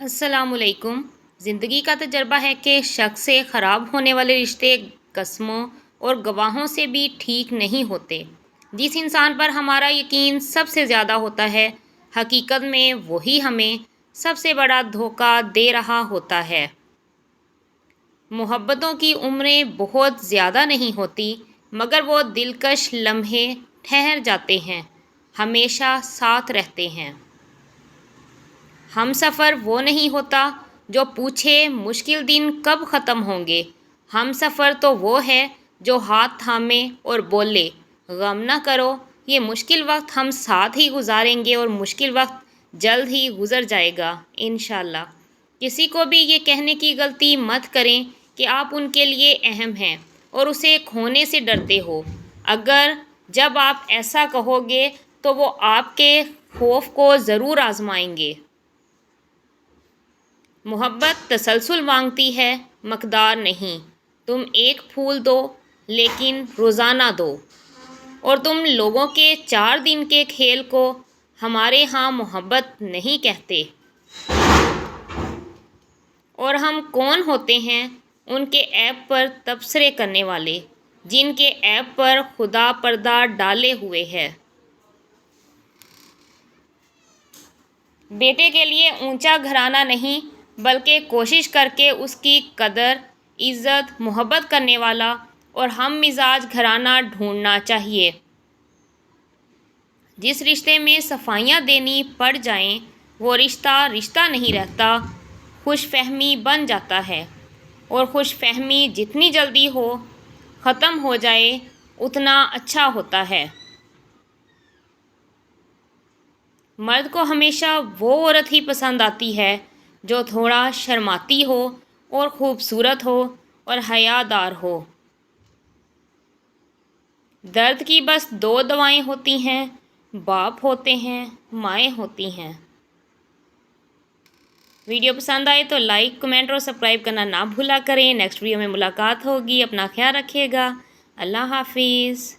السلام علیکم۔ زندگی کا تجربہ ہے کہ شخص سے خراب ہونے والے رشتے قسموں اور گواہوں سے بھی ٹھیک نہیں ہوتے۔ جس انسان پر ہمارا یقین سب سے زیادہ ہوتا ہے، حقیقت میں وہی ہمیں سب سے بڑا دھوکہ دے رہا ہوتا ہے۔ محبتوں کی عمریں بہت زیادہ نہیں ہوتی، مگر وہ دلکش لمحے ٹھہر جاتے ہیں، ہمیشہ ساتھ رہتے ہیں۔ ہم سفر وہ نہیں ہوتا جو پوچھے مشکل دن کب ختم ہوں گے۔ ہم سفر تو وہ ہے جو ہاتھ تھامے اور بولے غم نہ کرو، یہ مشکل وقت ہم ساتھ ہی گزاریں گے اور مشکل وقت جلد ہی گزر جائے گا انشاءاللہ۔ کسی کو بھی یہ کہنے کی غلطی مت کریں کہ آپ ان کے لیے اہم ہیں اور اسے کھونے سے ڈرتے ہو۔ اگر جب آپ ایسا کہو گے تو وہ آپ کے خوف کو ضرور آزمائیں گے۔ محبت تسلسل مانگتی ہے، مقدار نہیں۔ تم ایک پھول دو لیکن روزانہ دو، اور تم لوگوں کے 4 دن کے کھیل کو ہمارے ہاں محبت نہیں کہتے۔ اور ہم کون ہوتے ہیں ان کے عیب پر تبصرے کرنے والے، جن کے عیب پر خدا پردہ ڈالے ہوئے ہے۔ بیٹے کے لیے اونچا گھرانہ نہیں، بلکہ کوشش کر کے اس کی قدر، عزت، محبت کرنے والا اور ہم مزاج گھرانہ ڈھونڈنا چاہیے۔ جس رشتے میں صفائیاں دینی پڑ جائیں وہ رشتہ رشتہ نہیں رہتا، خوش فہمی بن جاتا ہے، اور خوش فہمی جتنی جلدی ختم ہو جائے اتنا اچھا ہوتا ہے۔ مرد کو ہمیشہ وہ عورت ہی پسند آتی ہے جو تھوڑا شرماتی ہو اور خوبصورت ہو اور حیا دار ہو۔ درد کی بس 2 دوائیں ہوتی ہیں، باپ ہوتے ہیں، مائیں ہوتی ہیں۔ ویڈیو پسند آئے تو لائک، کمنٹ اور سبسکرائب کرنا نہ بھولا کریں۔ نیکسٹ ویڈیو میں ملاقات ہوگی، اپنا خیال رکھیے گا۔ اللہ حافظ۔